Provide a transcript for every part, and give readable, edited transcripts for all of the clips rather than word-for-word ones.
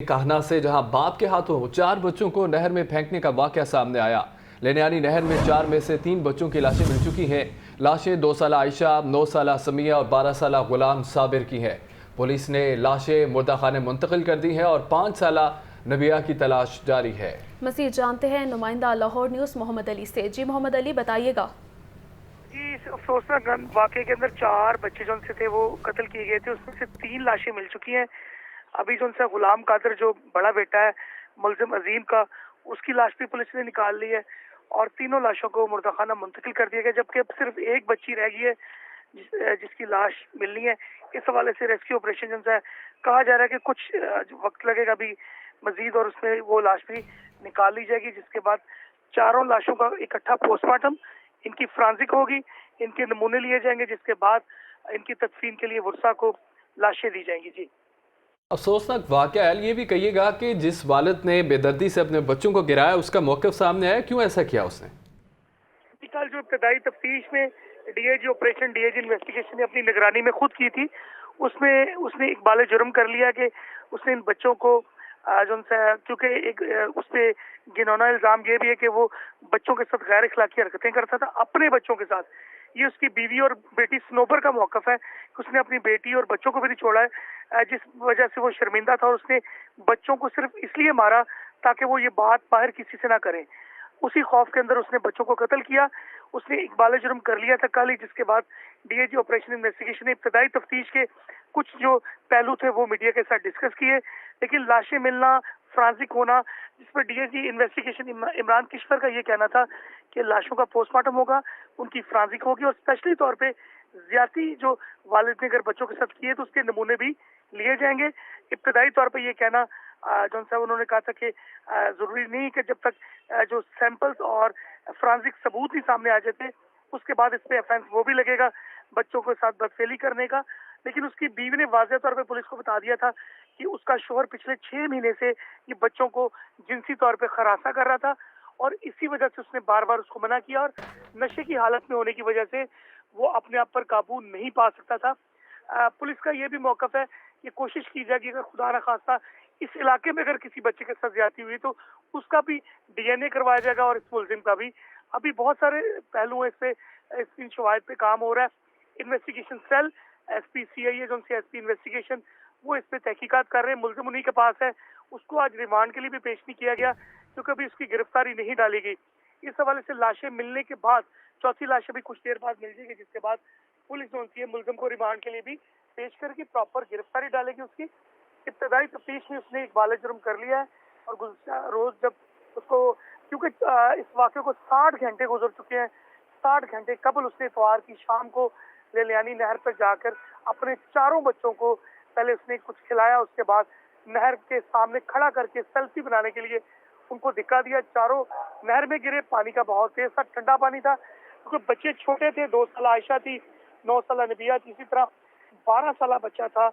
कान्हा से जहां बाप के हाथों 4 बच्चों को नहर में फेंकने का वाकया सामने आया। लेनियानी नहर में 4 में से 3 बच्चों की लाशें मिल चुकी हैं। लाशें 2 साल आयशा, 9 साल समिया और 12 साल गुलाम साबिर की हैं। पुलिस ने लाशें मुर्दाखाने मुंतकिल कर दी हैं और 5 साल नबिया की तलाश जारी है। मज़ीद जानते हैं नुमाइंदा लाहौर न्यूज़ मोहम्मद अली से। जी मोहम्मद अली, बताइएगा। जी, इस अफसोसनाक वाक़े के अंदर 4 बच्चे जो से थे वो कत्ल किए गए थे। उसमें से 3 लाशें मिल चुकी हैं। अभी जो उनसे गुलाम कादर जो बड़ा बेटा है मुलजिम अजीम का, उसकी लाश भी पुलिस ने निकाल ली है और तीनों लाशों को मुर्दाखाना मुंतकिल कर दिया गया, जबकि अब सिर्फ एक बच्ची रह गई है जिसकी लाश मिलनी है। इस हवाले से रेस्क्यू ऑपरेशन जो है, कहा जा रहा है कि कुछ वक्त लगेगा अभी मजीद और उसमें वो लाश भी निकाल ली जाएगी, जिसके बाद चारों लाशों का इकट्ठा पोस्टमार्टम, इनकी फ्रांसिक होगी, इनके नमूने लिए जाएंगे, जिसके बाद इनकी तदफीन के लिए वर्षा को लाशें दी जाएंगी। जी, अफसोसनाक वाकया है। ये भी कहिएगा कि जिस वालिद ने बेदर्दी से अपने बच्चों को गिराया, उसका मौक़िफ़ सामने आया, क्यों ऐसा किया उसने? कल जो इब्तदाई तफ्तीश में डीएजी ऑपरेशन, डीएजी इन्वेस्टिगेशन ने अपनी निगरानी में खुद की थी, उसमें उसने इकबाल जुर्म कर लिया कि उसने इन बच्चों को जो उनसे, क्योंकि एक उस पर घिनौना इल्ज़ाम ये भी है कि वो बच्चों के साथ गैर अखलाकी हरकतें करता था, अपने बच्चों के साथ। ये उसकी बीवी और बेटी स्नोबर का मौक़िफ़ है कि उसने अपनी बेटी और बच्चों को भी नहीं छोड़ा है, जिस वजह से वो शर्मिंदा था और उसने बच्चों को सिर्फ इसलिए मारा ताकि वो ये बात बाहर किसी से ना करें। उसी खौफ के अंदर उसने बच्चों को कत्ल किया। उसने इकबाल जुर्म कर लिया था कल ही, जिसके बाद डीएजी ऑपरेशन इन्वेस्टिगेशन ने इब्तदाई तफ्तीश के कुछ जो पहलू थे वो मीडिया के साथ डिस्कस किए, लेकिन लाशें मिलना, फ्रांसिक होना, जिस पर डीएजी इन्वेस्टिगेशन इमरान किश्वर का ये कहना था कि लाशों का पोस्टमार्टम होगा, उनकी फ्रांसिक होगी और स्पेशली तौर पे ज्यादती जो वालिद ने अगर बच्चों के साथ किए तो उसके नमूने भी लिए जाएंगे। इब्तदाई तौर पे ये कहना जौन साहब उन्होंने कहा था कि जरूरी नहीं कि जब तक जो सैंपल्स और फ्रांसिक सबूत ही सामने आ जाते उसके बाद इस पे ऑफेंस वो भी लगेगा बच्चों के साथ बदफेली करने का। लेकिन उसकी बीवी ने वाज़ेह तौर पे पुलिस को बता दिया था कि उसका शोहर पिछले 6 महीने से ये बच्चों को जिनसी तौर पे खरासा कर रहा था और इसी वजह से उसने बार बार उसको मना किया और नशे की हालत में होने की वजह से वो अपने आप पर काबू नहीं पा सकता था। पुलिस का ये भी मौक़िफ़ है कि कोशिश की जाएगी अगर खुदा न खास्ता इस इलाके में अगर किसी बच्चे के साथ ज्यादती हुई तो उसका भी डीएनए करवाया जाएगा और इस मुलजिम का भी। अभी बहुत सारे पहलू हैं, इस पे इन शवाहिद पे काम हो रहा है। इन्वेस्टिगेशन सेल, एसपी सीआईए जो उनसे एसपी इन्वेस्टिगेशन, वो इस पे तहकीकात कर रहे हैं। मुलजिम उन्हीं के पास है, उसको आज रिमांड के लिए भी पेश नहीं किया गया क्योंकि अभी उसकी गिरफ्तारी नहीं डाली गई। इस हवाले से लाशें मिलने के बाद, चौथी लाशें भी कुछ देर बाद मिल जाएगी, जिसके बाद पुलिस जो है मुलजिम को रिमांड के लिए भी पेश करके प्रॉपर गिरफ्तारी डालेगी उसकी। इब्तदाई तफ्तीश में उसने इकबाल जुर्म कर लिया है और गुज़श्ता रोज जब उसको, क्योंकि इस वाक़े को 60 घंटे गुजर चुके हैं, 60 घंटे कबल उसने इतवार की शाम को लेलियानी नहर पर जाकर अपने चारों बच्चों को पहले उसने कुछ खिलाया, उसके बाद नहर के सामने खड़ा करके सेल्फी बनाने के लिए उनको दिखा दिया। चारों नहर में गिरे, पानी का बहुत तेज था, ठंडा पानी था क्योंकि बच्चे छोटे थे। 2 साल आयशा थी, 9 साल नबिया थी, इसी तरह 12 साल बच्चा था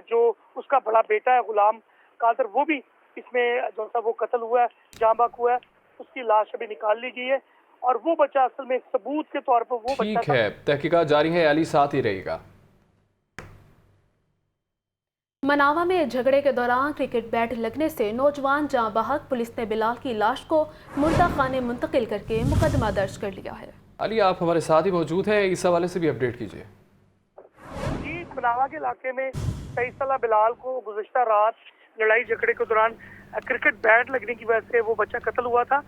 जो उसका बड़ा बेटा है गुलाम कादर, वो भी इसमें जो सा वो कत्ल हुआ है, जांबाक हुआ है। उसकी लाश अभी निकाल ली गई है और वो बच्चा असल में सबूत के तौर पर वो बच्चा ठीक है, तहकीकात जारी है, अली साथ ही रहेगा। मनावा में झगड़े के दौरान क्रिकेट बैट लगने से नौजवान जाँ बहक, पुलिस ने बिलाल की लाश को मुर्दा खाने मुंतकिल करके मुकदमा दर्ज कर लिया है। अली, आप हमारे साथ ही मौजूद हैं, इस हवाले से भी अपडेट कीजिए। जी, मनावा के इलाके में 23 साल बिलाल को गुज़श्ता रात लड़ाई झगड़े के दौरान क्रिकेट बैट लगने की वजह से वो बच्चा कत्ल हुआ था।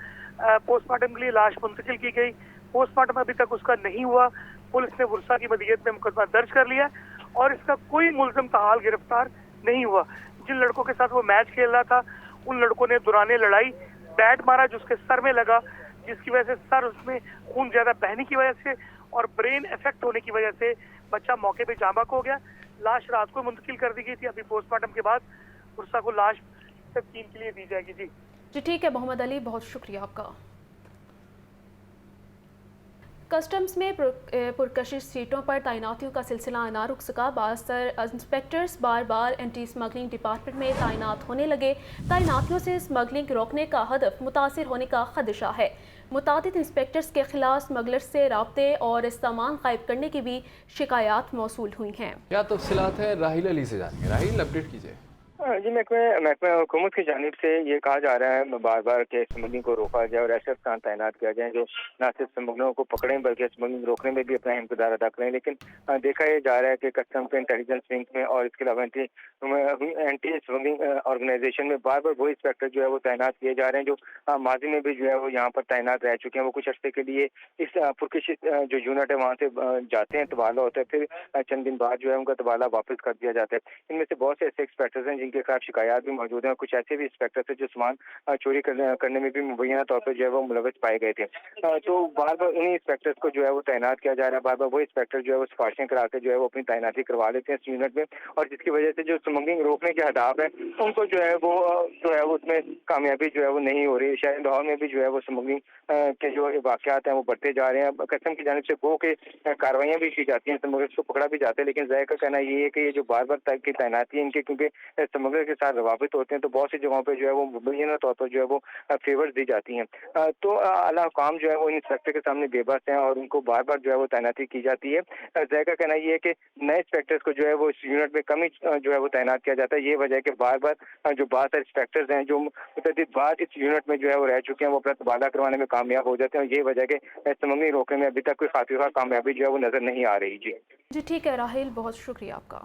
पोस्टमार्टम के लिए लाश मुंतकिल की गई, पोस्टमार्टम अभी तक उसका नहीं हुआ। पुलिस ने वर्षा की मदीयत में मुकदमा दर्ज कर लिया और इसका कोई मुलजिम ताहाल गिरफ्तार नहीं हुआ। जिन लड़कों के साथ वो मैच खेल रहा था उन लड़कों ने दौरान लड़ाई बैट मारा जो उसके सर में लगा, जिसकी वजह से सर उसमें खून ज्यादा बहने की वजह से और ब्रेन इफेक्ट होने की वजह से बच्चा मौके पे जांबाक हो गया। लाश रात को मुंतकिल कर दी गई थी। अभी पोस्टमार्टम के बाद वर्षा को लाश तस्कीन के लिए दी जाएगी। जी ठीक है मोहम्मद अली, बहुत शुक्रिया आपका। कस्टम्स में पुरकशिश सीटों पर तैनातियों का सिलसिला ना रुक सका। बासर इंस्पेक्टर्स बार बार एंटी स्मगलिंग डिपार्टमेंट में तैनात होने लगे। तैनातियों से स्मगलिंग रोकने का हदफ मुतासिर होने का खदशा है। मुतादिद इंस्पेक्टर्स के खिलाफ स्मगलर्स से राब्ते और सामान गायब करने की भी शिकायत मौसूल हुई हैं। क्या तफसीलात है, राहिल अली से जानेंगे। राहिल, अपडेट कीजिए। جی محکمہ حکومت کی جانب سے یہ کہا جا رہا ہے بار بار کہ اسمگلنگ کو روکا جائے اور ایسے افسران تعینات کیا جائے جو نہ صرف اسمگلروں کو پکڑیں بلکہ اسمگلنگ روکنے میں بھی اپنا اہم کردار ادا کریں، لیکن دیکھا یہ جا رہا ہے کہ کسٹمز انٹیلیجنس ونگ میں اور اس کے علاوہ اینٹی اسمگلنگ آرگنائزیشن میں بار بار وہی انسپیکٹر جو ہے وہ تعینات کیے جا رہے ہیں جو ماضی میں بھی جو ہے وہ یہاں پر تعینات رہ چکے ہیں۔ وہ کچھ عرصے کے لیے اس پرکش جو یونٹ ہے وہاں سے جاتے ہیں، تبادلہ ہوتا ہے، پھر چند دن بعد جو ہے ان کا تبادلہ واپس کر دیا جاتا ہے۔ ان میں سے بہت سے ایسے انسپیکٹرز ہیں جن کے خلاف شکایات بھی موجود ہیں اور کچھ ایسے بھی انسپیکٹرز ہیں جو سامان چوری کرنے میں بھی مبینہ طور پر جو ہے وہ ملوث پائے گئے تھے۔ تو بار بار انہیں انسپیکٹرز کو جو ہے وہ تعینات کیا جا رہا ہے، بار بار وہی انسپیکٹر جو ہے وہ سفارشیں کرا کے جو ہے وہ اپنی تعیناتی کروا لیتے ہیں اس یونٹ میں، اور جس کی وجہ سے جو اسمگلنگ روکنے کے اہداف ہیں ان کو جو ہے وہ اس میں کامیابی جو ہے وہ نہیں ہو رہی ہے۔ شہر لاہور میں بھی جو ہے وہ اسمگلنگ کے جو واقعات ہیں وہ بڑھتے جا رہے ہیں۔ کسٹم کی جانب سے گو کے کاروائیاں بھی کی جاتی ہیں، اسمگلرز کو پکڑا بھی جاتا ہے، لیکن ذائقہ کہنا یہ ہے کہ یہ جو بار بار کی تعیناتی ہے ان کے، کیونکہ اسمگلر کے ساتھ روابط ہوتے ہیں تو بہت سی جگہوں پہ جو ہے وہ مبینہ طور پر جو ہے وہ فیورز دی جاتی ہیں۔ تو اعلیٰ حکام جو ہے وہ انسپیکٹر کے سامنے بے بس ہیں اور ان کو بار بار جو ہے وہ تعیناتی کی جاتی ہے۔ ذائقہ کہنا یہ ہے کہ نئے انسپیکٹرز کو جو ہے وہ اس یونٹ میں کم ہی جو ہے وہ تعینات کیا جاتا ہے۔ یہ وجہ ہے کہ بار بار جو بعض انسپیکٹرز ہیں جو متعدد بار اس یونٹ میں جو ہے وہ رہ چکے ہیں وہ اپنا تبادلہ کروانے میں کامیاب ہو جاتے ہیں، اور یہ وجہ ہے کہ اسمگلنگ روکنے میں ابھی تک کوئی خاطر کامیابی جو ہے وہ نظر نہیں آ رہی۔ جی ٹھیک ہے راحیل، بہت شکریہ آپ کا۔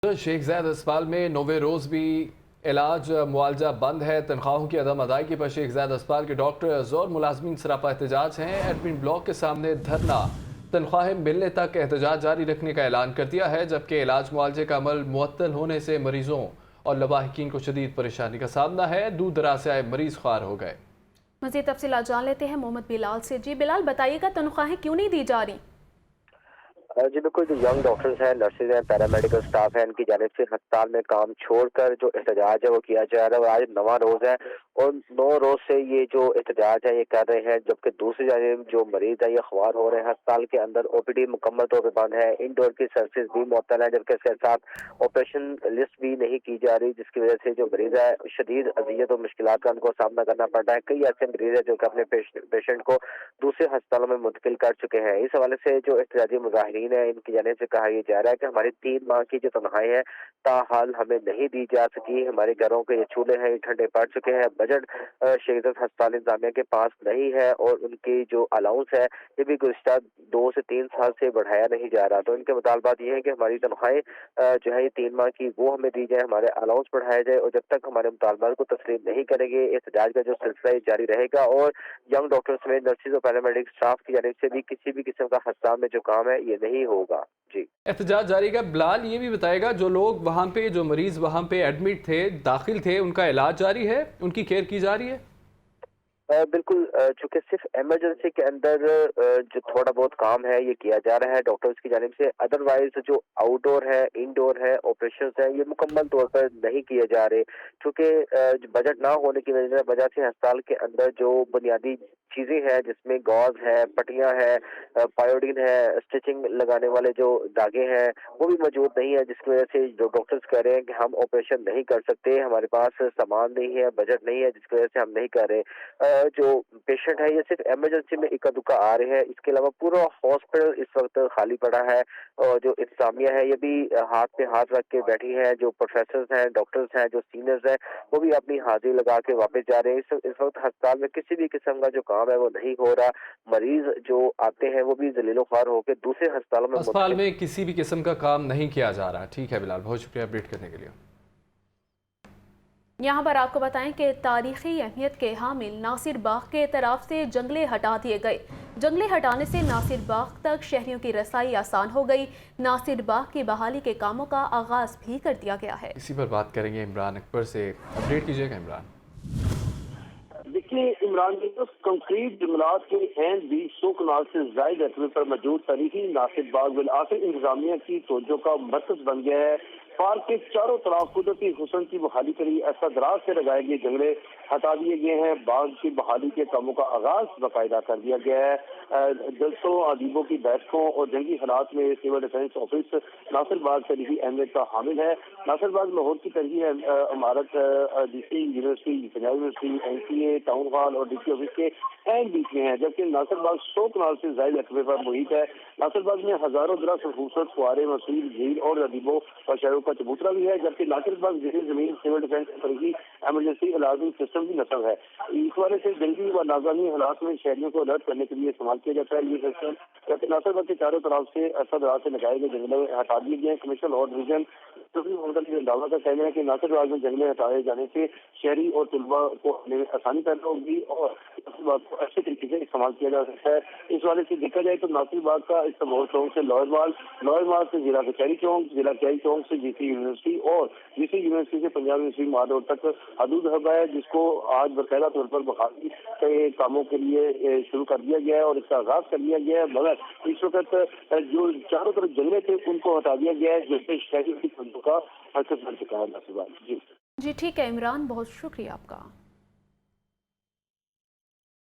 شیخ زاید اسپتال میں نوے روز بھی علاج معالجہ بند ہے۔ تنخواہوں کی عدم ادائیگی پر شیخ زاید اسپتال کے ڈاکٹرز اور ملازمین سراپا احتجاج ہیں۔ ایڈمن بلاک کے سامنے دھرنا، تنخواہیں ملنے تک احتجاج جاری رکھنے کا اعلان کر دیا ہے، جبکہ علاج معالجے کا عمل معطل ہونے سے مریضوں اور لواحقین کو شدید پریشانی کا سامنا ہے۔ دور دراز سے آئے مریض خوار ہو گئے۔ مزید تفصیلات جان لیتے ہیں محمد بلال سے۔ جی بلال، بتائیے گا تنخواہیں کیوں نہیں دی جا رہی؟ جی بالکل، جو ینگ ڈاکٹرز ہیں، نرسز ہیں، پیرامیڈیکل سٹاف ہے، ان کی جانب سے ہسپتال میں کام چھوڑ کر جو احتجاج ہے وہ کیا جا رہا ہے، اور آج 9واں روز ہے اور 9 روز سے یہ جو احتجاج ہے یہ کر رہے ہیں، جبکہ دوسری جانب جو مریض ہے یہ خوار ہو رہے ہیں۔ ہسپتال کے اندر او پی ڈی مکمل طور پہ بند ہے، انڈور کی سروسز بھی معطل ہے، جبکہ اس کے ساتھ آپریشن لسٹ بھی نہیں کی جا رہی، جس کی وجہ سے جو مریض ہے شدید اذیت اور مشکلات کا ان کو سامنا کرنا پڑ رہا ہے۔ کئی ایسے مریض ہیں جو کہ اپنے پیشنٹ کو دوسرے ہسپتالوں میں منتقل کر چکے ہیں۔ اس حوالے سے جو احتجاجی مظاہرین ہے ان کی جانب سے کہا یہ جا رہا ہے کہ ہماری 3 ماہ کی جو تنخواہیں ہیں تاحال ہمیں نہیں دی جا سکی، ہمارے گھروں کے یہ چولہے ہیں یہ ٹھنڈے پڑ چکے ہیں، بجٹ شیخ زاید ہسپتال انتظامیہ کے پاس نہیں ہے، اور ان کی جو الاؤنس ہے یہ بھی گزشتہ 2 سے 3 سال سے بڑھایا نہیں جا رہا۔ تو ان کے مطالبات یہ ہے کہ ہماری تنخواہیں جو ہے یہ 3 ماہ کی وہ ہمیں دی جائے، ہمارے الاؤنس بڑھایا جائے، اور جب تک ہمارے مطالبات کو تسلیم نہیں کریں گے احتجاج کا جو سلسلہ یہ جاری رہے گا، اور ینگ ڈاکٹر سمیت نرسز اور پیرامیڈیکل اسٹاف کی جانب سے بھی کسی بھی قسم کا ہسپتال میں جو کام ہے یہ نہیں ہوگا۔ جی احتجاج جاری کا بلال یہ بھی بتائے گا، جو لوگ وہاں پہ، جو مریض وہاں پہ ایڈمٹ تھے، داخل تھے، ان کا علاج جاری ہے، ان کی کیئر کی جا رہی ہے؟ بالکل، چونکہ صرف ایمرجنسی کے اندر جو تھوڑا بہت کام ہے یہ کیا جا رہا ہے ڈاکٹرز کی جانب سے، ادروائز جو آؤٹ ڈور ہے، انڈور ہے، آپریشنز ہیں یہ مکمل طور پر نہیں کیے جا رہے، کیونکہ بجٹ نہ ہونے کی وجہ سے ہسپتال کے اندر جو بنیادی چیزیں ہیں جس میں گاز ہے، پٹیاں ہے، پائیوڈین ہے، اسٹچنگ لگانے والے جو داغے ہیں وہ بھی موجود نہیں ہے، جس کی وجہ سے جو ڈاکٹرز کہہ رہے ہیں کہ ہم آپریشن نہیں کر سکتے، ہمارے پاس سامان نہیں ہے، بجٹ نہیں ہے، جس کی وجہ سے ہم نہیں کر رہے۔ جو پیشنٹ ہے یہ صرف ایمرجنسی میں اکا دکا آ رہے ہیں، اس کے علاوہ پورا ہاسپٹل اس وقت خالی پڑا ہے، اور جو انتظامیہ ہے یہ بھی ہاتھ پہ ہاتھ رکھ کے بیٹھی ہے، جو پروفیسرز ہیں، ڈاکٹرز ہیں، جو سینئرز ہیں وہ بھی اپنی حاضری لگا کے واپس جا رہے ہیں۔ اس وقت ہسپتال میں کسی بھی قسم کا جو کام ہے وہ نہیں ہو رہا، مریض جو آتے ہیں وہ بھی ذلیل و خوار ہو کے دوسرے ہسپتالوں میں اسپتال میں کسی بھی قسم کا کام نہیں کیا جا رہا۔ ٹھیک ہے بلال، بہت شکریہ اپڈیٹ کرنے کے لیے۔ یہاں پر آپ کو بتائیں کہ تاریخی اہمیت کے حامل ناصر باغ کے طرف سے جنگلے ہٹا دیے گئے۔ جنگلے ہٹانے سے ناصر باغ تک شہریوں کی رسائی آسان ہو گئی۔ ناصر باغ کی بحالی کے کاموں کا آغاز بھی کر دیا گیا ہے۔ اسی پر بات کریں گے عمران اکبر سے، اپڈیٹ کیجیے گا عمران۔ دیکھیے عمران کی تو کنکریٹ جنگلات کے عین 200 کنال سے زائد رقبے پر موجود تاریخی ناصر باغ بالآخر انتظامیہ کی توجہ کا مرکز بن گیا ہے۔ پارک کے چاروں طرف قدرتی حسن کی بحالی کے لیے ایسا دراز سے لگائے گئے جنگلے ہٹا دیے گئے ہیں. باغ کی بحالی کے کاموں کا آغاز باقاعدہ کر دیا گیا ہے. جلسوں ادیبوں کی بیٹھکوں اور جنگی حالات میں سول ڈیفینس آفس ناصر باغ تاریخی اہمیت کا حامل ہے. ناصر باغ لاہور کی تاریخی عمارت D C university, Punjab University, NCA, town hall اور DC آفس کے عین بیچ میں ہے, جبکہ ناصر باغ 100 کنال سے زائد رقبے پر محیط ہے. ناصر باغ میں ہزاروں درخت, خوبصورت فوارے, مسیل جھیل اور ادیبوں اور شاعروں کا چبوترا بھی ہے, جبکہ ناصر باغ زیر زمین سول ڈیفینس تاریخی ایمرجنسی الارمنگ سسٹم بھی نصب ہے. اس والے سے جنگی و ناگزانی حالات میں شہریوں کو الرٹ کرنے کے لیے استعمال کیا جاتا ہے یہ سسٹم. جبکہ ناصر باغ کے چاروں طرف سے اسد رات سے لگائے گئے جنگلے ہٹا دیے گئے. کمشنر لاہور ڈویژن دعویٰ کا کہنا ہے کہ ناصر باغ میں جنگلے ہٹائے جانے سے شہری اور طلباء کو آسانی پیدا ہوگی اور ناصر باغ کو اچھے طریقے سے استعمال کیا جا سکتا ہے. اس والے سے دیکھا جائے تو ناصر باغ کا استعمال چوک سے لوئر مال سے ضلع کچہری چوک, ضلع کچہری چوک سے DC یونیورسٹی اور DC یونیورسٹی سے پنجاب یونیورسٹی مال روڈ تک حدود حب ہے, جس کو آج باقاعدہ طور پر بحالی کے کاموں کے لیے شروع کر دیا گیا ہے اور اس کا آغاز کر دیا گیا ہے. مگر اس وقت جو چاروں طرف جنگلے تھے ان کو ہٹا دیا گیا ہے, جس سے شہریوں کی فنڈوں کا حرکت بن چکا ہے. ناصر باغ جی ٹھیک ہے عمران, بہت شکریہ آپ کا.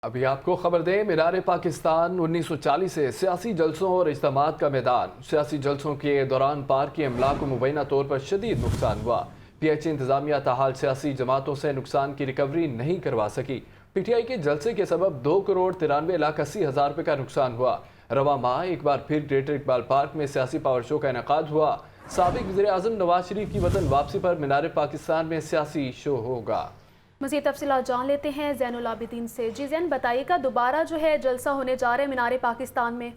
ابھی آپ کو خبر دیں, مینار پاکستان 1940 سے سیاسی جلسوں اور اجتماعات کا میدان. سیاسی جلسوں کے دوران پارک کے املاک کو مبینہ طور پر شدید نقصان ہوا. PH انتظامیہ تاحال سیاسی جماعتوں سے نقصان کی ریکوری نہیں کروا سکی. PTI کے جلسے کے سبب 2,93,80,000 روپے کا نقصان ہوا. رواں ماہ ایک بار پھر گریٹر اقبال پارک میں سیاسی پاور شو کا انعقاد ہوا. سابق وزیر اعظم نواز شریف کی وطن واپسی پر مینار پاکستان میں سیاسی شو ہوگا. مزید تفصیلات جان لیتے ہیں زین العابدین سے. جی زین, بتائیے گا دوبارہ جو ہے جلسہ ہونے جا رہے ہیں مینار پاکستان میں؟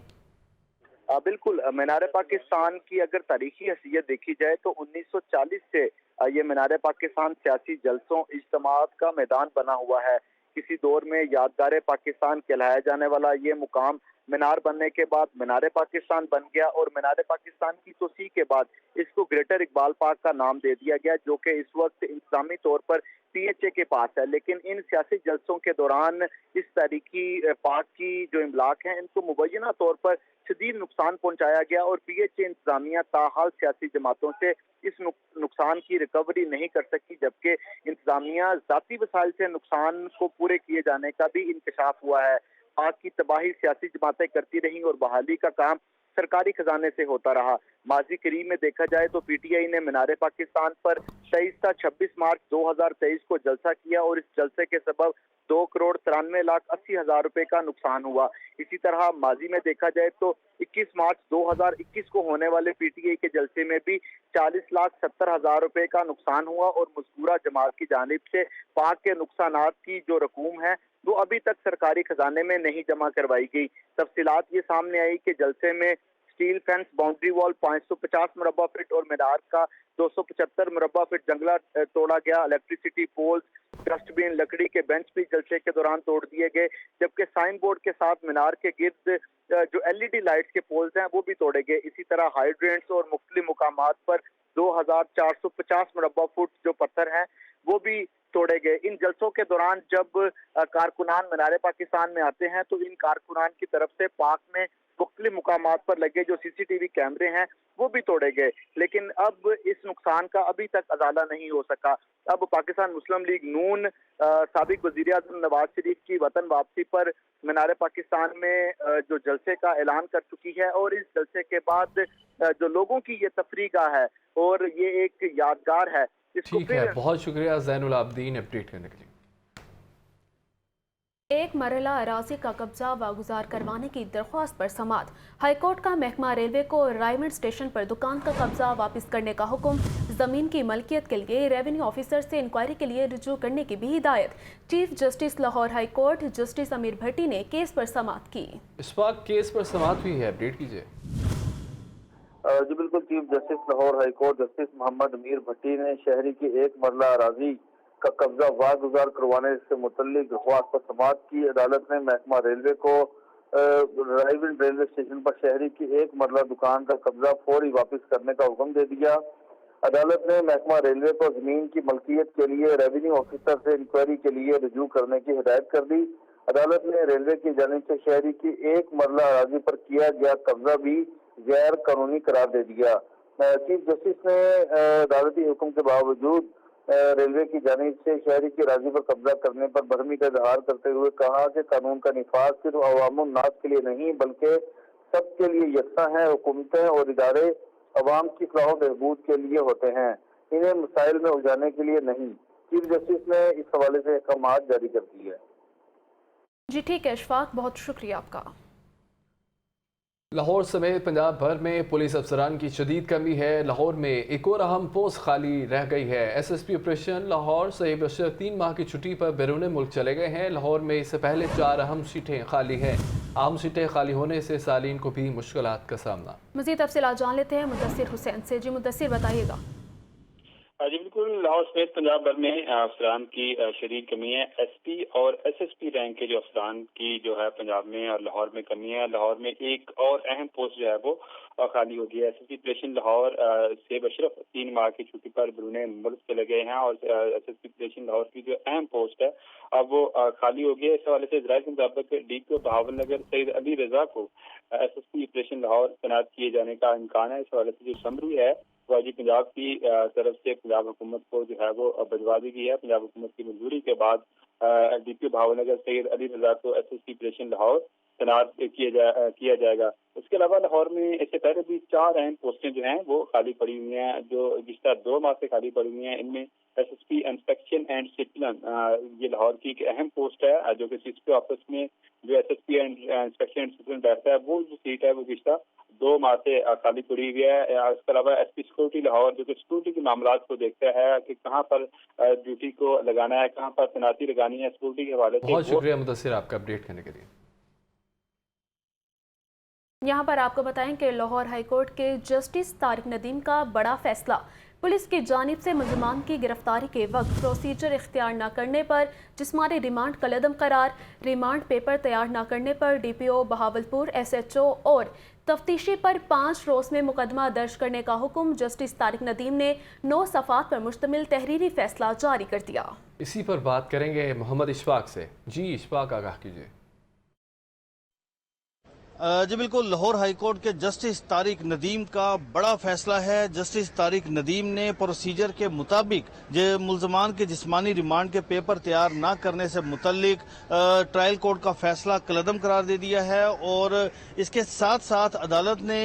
بالکل, مینار پاکستان کی اگر تاریخی حیثیت دیکھی جائے تو 1940 سے یہ مینار پاکستان سیاسی جلسوں اجتماعات کا میدان بنا ہوا ہے. کسی دور میں یادگار پاکستان کہلایا جانے والا یہ مقام مینار بننے کے بعد مینار پاکستان بن گیا اور مینار پاکستان کی توسیع کے بعد اس کو گریٹر اقبال پارک کا نام دے دیا گیا, جو کہ اس وقت انتظامی طور پر PHA کے پاس ہے. لیکن ان سیاسی جلسوں کے دوران اس تاریخی پارک کی جو املاک ہیں ان کو مبینہ طور پر شدید نقصان پہنچایا گیا اور PHA انتظامیہ تاحال سیاسی جماعتوں سے اس نقصان کی ریکوری نہیں کر سکی, جبکہ انتظامیہ ذاتی وسائل سے نقصان کو پورے کیے جانے کا بھی انکشاف ہوا ہے. پارک کی تباہی سیاسی جماعتیں کرتی رہیں اور بحالی کا کام سرکاری خزانے سے ہوتا رہا. ماضی قریب میں دیکھا جائے تو PTI نے مینار پاکستان پر 23 تا 26 مارچ 2023 کو جلسہ کیا اور اس جلسے کے سبب 2,93,80,000 روپے کا نقصان ہوا. اسی طرح ماضی میں دیکھا جائے تو 21 مارچ 2021 کو ہونے والے PTI کے جلسے میں بھی 40,70,000 روپے کا نقصان ہوا اور مذکورہ جماعت کی جانب سے پارک کے نقصانات کی جو رقوم ہے وہ ابھی تک سرکاری خزانے میں نہیں جمع کروائی گئی. تفصیلات یہ سامنے آئی کہ جلسے میں سٹیل فینس باؤنڈری وال 550 مربع فٹ اور مینار کا 275 مربع فٹ جنگلہ توڑا گیا. الیکٹریسٹی پولز, ڈسٹ بین, لکڑی کے بینچ بھی جلسے کے دوران توڑ دیے گئے, جبکہ سائن بورڈ کے ساتھ مینار کے گرد جو LED لائٹس کے پولز ہیں وہ بھی توڑے گئے. اسی طرح ہائیڈرینٹس اور مختلف مقامات پر 2,450 مربع فٹ جو پتھر ہیں وہ بھی توڑے گئے. ان جلسوں کے دوران جب کارکنان مینار پاکستان میں آتے ہیں تو ان کارکنان کی طرف سے پارک میں مختلف مقامات پر لگے جو CCTV کیمرے ہیں وہ بھی توڑے گئے, لیکن اب اس نقصان کا ابھی تک ازالہ نہیں ہو سکا. اب پاکستان مسلم لیگ نون سابق وزیر اعظم نواز شریف کی وطن واپسی پر مینار پاکستان میں جو جلسے کا اعلان کر چکی ہے اور اس جلسے کے بعد جو لوگوں کی یہ تفریح گاہ ہے اور یہ ایک یادگار ہے. ٹھیک ہے, بہت شکریہ زین العابدین اپڈیٹ کرنے کے لیے. ایک مرحلہ اراضی کا قبضہ واگزار کروانے کی درخواست پر سماعت. ہائی کورٹ کا محکمہ ریلوے کو رائمنڈ اسٹیشن پر دکان کا قبضہ واپس کرنے کا حکم. زمین کی ملکیت کے لیے ریونیو آفیسر سے انکوائری کے لیے رجوع کرنے کی بھی ہدایت. Chief justice Lahore high court justice Amir Bhatti نے کیس پر سماعت کی. اس وقت کیس پر سماعت ہوئی ہے, اپڈیٹ کیجیے. جی بالکل, chief justice Lahore high court justice Muhammad Amir Bhatti نے شہری کی ایک مرلہ اراضی کا قبضہ واگزار کروانے سے متعلق درخواست پر سماعت کی. عدالت نے محکمہ ریلوے کو رائیونڈ ریلوے اسٹیشن پر شہری کی ایک مرلہ دکان کا قبضہ فوری واپس کرنے کا حکم دے دیا. عدالت نے محکمہ ریلوے کو زمین کی ملکیت کے لیے ریونیو آفیسر سے انکوائری کے لیے رجوع کرنے کی ہدایت کر دی. عدالت نے ریلوے کی جانب سے شہری کی ایک مرلہ اراضی پر کیا گیا قبضہ بھی غیر قانونی قرار دے دیا. چیف جسٹس نے عدالتی حکم کے باوجود रेलवे की जानिब से शहरी की अराजी पर कब्जा करने पर बरहमी का इजहार करते हुए कहा कि कानून का निफाज सिर्फ अवामुन नास के लिए नहीं बल्कि सबके लिए यकसा है। हुकूमतें और इदारे अवाम की फलाह व बहबूद के लिए होते हैं, इन्हें मसाइल में उलझाने के लिए नहीं। चीफ जस्टिस ने इस हवाले से अहकामात जारी कर दिए हैं। जी ठीक है इशफाक, बहुत शुक्रिया आपका। लाहौर समेत पंजाब भर में पुलिस अफसरान की शदीद कमी है। लाहौर में एक और अहम पोस्ट खाली रह गई है। SSP ऑपरेशन लाहौर सईद बशीर 3 माह की छुट्टी पर बैरून मुल्क चले गए हैं। लाहौर में इससे पहले 4 अहम सीटें खाली हैं। अहम सीटें खाली होने से सालीन को भी मुश्किलात का सामना। मज़ीद तफसीलात जान लेते हैं मुदस्सिर हुसैन से। जी मुदस्सिर बताइएगा। जी बिल्कुल, लाहौर समेत पंजाब भर में अफसरान की शदीद कमी है। SP और SSP रैंक के जो अफसरान की जो है पंजाब में और लाहौर में कमी है। लाहौर में एक और अहम पोस्ट जो है वो खाली हो गई है। SSP ऑपरेशन लाहौर से बशरफ 3 माह की छुट्टी पर बैरून मुल्क चले गए हैं और SSP ऑपरेशन लाहौर की जो अहम पोस्ट है अब वो खाली हो गई है। इस हवाले से इजराइल के मुताबिक DPO बहावल नगर सईद अली रजा को SSP ऑपरेशन लाहौर तैनात किए जाने का इम्कान है। इस हवाले से जो समरी है वाजी पंजाब की तरफ से पंजाब हुकूमत को जो है वो भिजवा दी गई है। पंजाब हुकूमत की मंजूरी के बाद DPO भावनगर सैयद अली रजा को SSP ऑपरेशन लाहौर तैनात किया जाएगा। उसके अलावा लाहौर में इससे पहले भी 4 अहम पोस्टें जो हैं वो खाली पड़ी हुई हैं, जो पिछले 2 माह से खाली पड़ी हुई हैं। इनमें SSP इंस्पेक्शन एंड डिसिप्लिन ये लाहौर की एक अहम पोस्ट है, जो कि CSP ऑफिस में जो SSP इंस्पेक्शन एंड डिसिप्लिन बैठता है वो जो सीट है वो पिछला 2 माह से खाली पड़ी हुई है। इसके अलावा SP सिक्योरिटी लाहौर जो कि सिक्योरिटी के मामला को देखता है कि कहाँ पर ड्यूटी को लगाना है, कहाँ पर तैनाती लगानी है, सिक्योरिटी के हवाले से। बहुत शुक्रिया मुदस्सिर आपका अपडेट करने के लिए। यहाँ पर आपको बताएं कि लाहौर हाईकोर्ट के जस्टिस तारिक नदीम का बड़ा फैसला। पुलिस की जानिब से मुलजमान की गिरफ्तारी के वक्त प्रोसीजर इख्तियार न करने पर जिस्मानी रिमांड कलअदम करार, रिमांड पेपर तैयार न करने पर DPO बहावलपुर SHO और तफ्तीशी पर 5 रोज में मुकदमा दर्ज करने का हुक्म जस्टिस तारिक नदीम ने 9 सफ़ात पर मुश्तमिल तहरीरी फैसला जारी कर दिया। इसी पर बात करेंगे मोहम्मद इशफाक से। जी इशफाक, आगाह कीजिए। जी बिल्कुल, लाहौर हाईकोर्ट के जस्टिस तारिक नदीम का बड़ा फैसला है। जस्टिस तारिक नदीम ने प्रोसीजर के मुताबिक जो मुलजमान के जिस्मानी रिमांड के पेपर तैयार ना करने से मुतल्लिक ट्रायल कोर्ट का फैसला कलअदम करार दे दिया है और इसके साथ साथ अदालत ने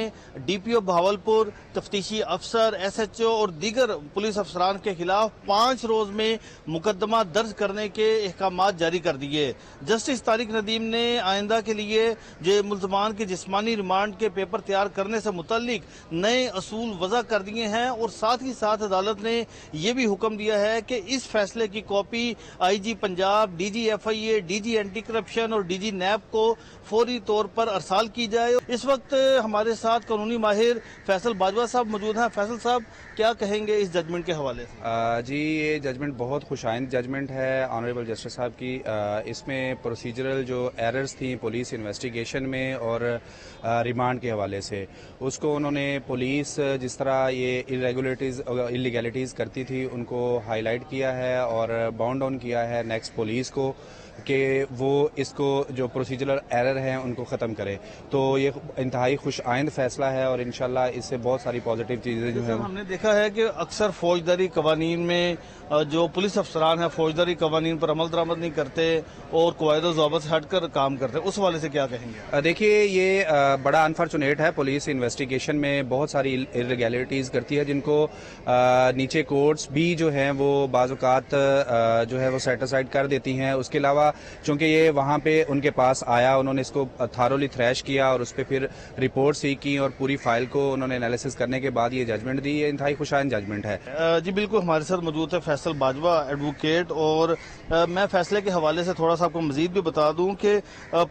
DPO बहावलपुर, तफ्तीशी अफसर, SHO और दीगर पुलिस अफसरान के खिलाफ 5 रोज में मुकदमा दर्ज करने के अहकामात जारी कर दिए। जस्टिस तारिक नदीम ने आइंदा के लिए जो मुलजमान के जिस्मानी रिमांड के पेपर तैयार करने से मुतल्लिक नए असूल वज़ा कर दिए हैं और साथ ही साथ अदालत ने यह भी हुक्म दिया है कि इस फैसले की copy IG Punjab, DG FIA, DG anti corruption और DG NAB को फौरी तौर पर अरसाल की जाए। इस वक्त हमारे साथ कानूनी माहिर फैसल बाजवा साहब मौजूद हैं। फैसल साहब, क्या कहेंगे इस जजमेंट के हवाले से? जी, ये जजमेंट बहुत खुशाइंद जजमेंट है ऑनरेबल जस्टिस साहब की। इसमें प्रोसीजरल जो एरर्स थी पुलिस इन्वेस्टिगेशन में और रिमांड के हवाले से, उसको उन्होंने पुलिस जिस तरह ये इलीगैलिटीज़ करती थी उनको हाईलाइट किया है और बाउंड डाउन किया है नेक्स्ट पुलिस को कि वो इसको जो प्रोसीजरल एरर हैं उनको ख़त्म करे। तो ये इंतहाई खुश आइंद फैसला है और इंशाल्लाह इससे बहुत सारी पॉजिटिव चीज़ें जो हैं हमने देखा है कि अक्सर फौजदारी कवानीन में जो पुलिस अफसरान हैं फौजदारी कवानीन पर अमल दरामद नहीं करते और कवायद ज़ाबत से हटकर काम करते हैं, उस वाले से क्या कहेंगे? देखिए, ये बड़ा अनफॉर्चुनेट है। पुलिस इन्वेस्टिगेशन में बहुत सारी इरेगुलरिटीज़ करती है जिनको नीचे कोर्ट्स भी जो हैं वो बाज़-औक़ात जो है वो सेट असाइड कर देती हैं। उसके अलावा चूंकि ये वहाँ पे उनके पास आया, उन्होंने इसको थारोली थ्रैश किया और उस पर फिर रिपोर्ट सीख की और पूरी फाइल को उन्होंने एनालिसिस करने के बाद ये जजमेंट दी। ये इंतहाई खुशाइन जजमेंट है। जी बिल्कुल, हमारे साथ मौजूद है फैसल बाजवा एडवोकेट और मैं फैसले के हवाले से थोड़ा सा आपको मजीद भी बता दूं कि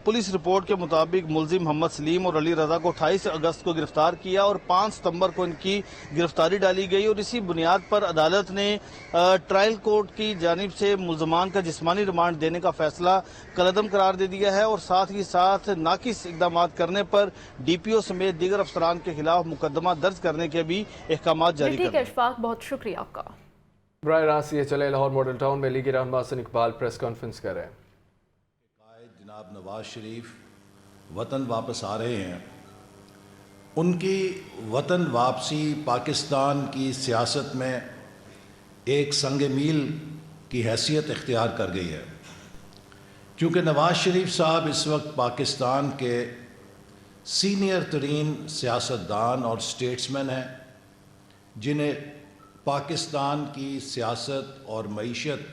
पुलिस रिपोर्ट के मुताबिक मुलजिम मोहम्मद सलीम और अली रजा को 28 अगस्त को गिरफ्तार किया और 5 सितंबर को इनकी गिरफ्तारी डाली गई और इसी बुनियाद पर अदालत ने ट्रायल कोर्ट की जानिब से मुलजमान का जिस्मानी रिमांड देने का फैसला कलअदम करार दे दिया है और साथ ही साथ नाकिस इकदाम करने पर DPO समेत दीगर अफसरान के खिलाफ मुकदमा दर्ज करने के भी अहकामात जारी कर दिए। इशफाक, बहुत शुक्रिया आपका। बराह रास्त ये चले लाहौर मॉडल टाउन में लीगी रहनुमा हसन इकबाल प्रेस कॉन्फ्रेंस कर रहे हैं। जनाब नवाज शरीफ वतन वापस आ रहे हैं। उनकी वतन वापसी पाकिस्तान की सियासत में एक संग मील की हैसियत इख्तियार कर गई है, क्योंकि नवाज़ शरीफ साहब इस वक्त पाकिस्तान के सीनियर तरीन सियासतदान और स्टेट्समैन हैं, जिन्हें पाकिस्तान की सियासत और मईशत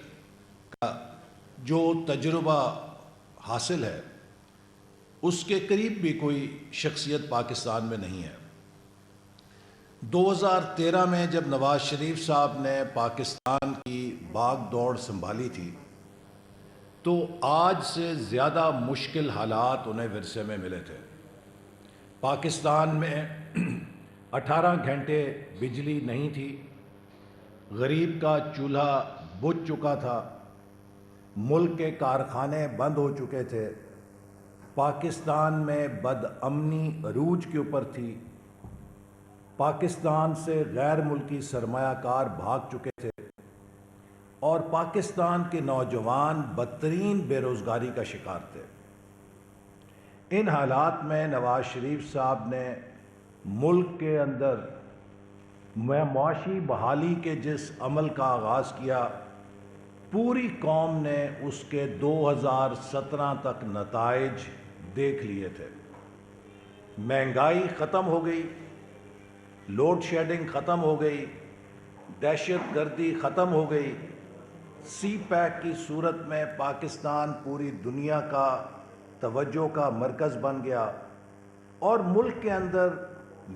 का जो तजुर्बा हासिल है उसके करीब भी कोई शख्सियत पाकिस्तान में नहीं है। 2013 में जब नवाज़ शरीफ साहब ने पाकिस्तान की भाग दौड़ संभाली थी तो आज से ज़्यादा मुश्किल हालात उन्हें विरसे में मिले थे। पाकिस्तान में 18 घंटे बिजली नहीं थी, गरीब का चूल्हा बुझ चुका था, मुल्क के कारखाने बंद हो चुके थे, पाकिस्तान में बदअमनी अरूज के ऊपर थी, पाकिस्तान से गैर मुल्की सरमायाकार भाग चुके थे और पाकिस्तान के नौजवान बदतरीन बेरोज़गारी का शिकार थे। इन हालात में नवाज़ शरीफ साहब ने मुल्क के अंदर मुआशी बहाली के जिस अमल का आगाज़ किया, पूरी कौम ने उसके 2017 तक नताइज देख लिए थे। महंगाई ख़त्म हो गई, लोड शेडिंग ख़त्म हो गई, दहशत गर्दी ख़त्म हो गई, सी पैक की सूरत में पाकिस्तान पूरी दुनिया का तवज्जो का मरकज़ बन गया और मुल्क के अंदर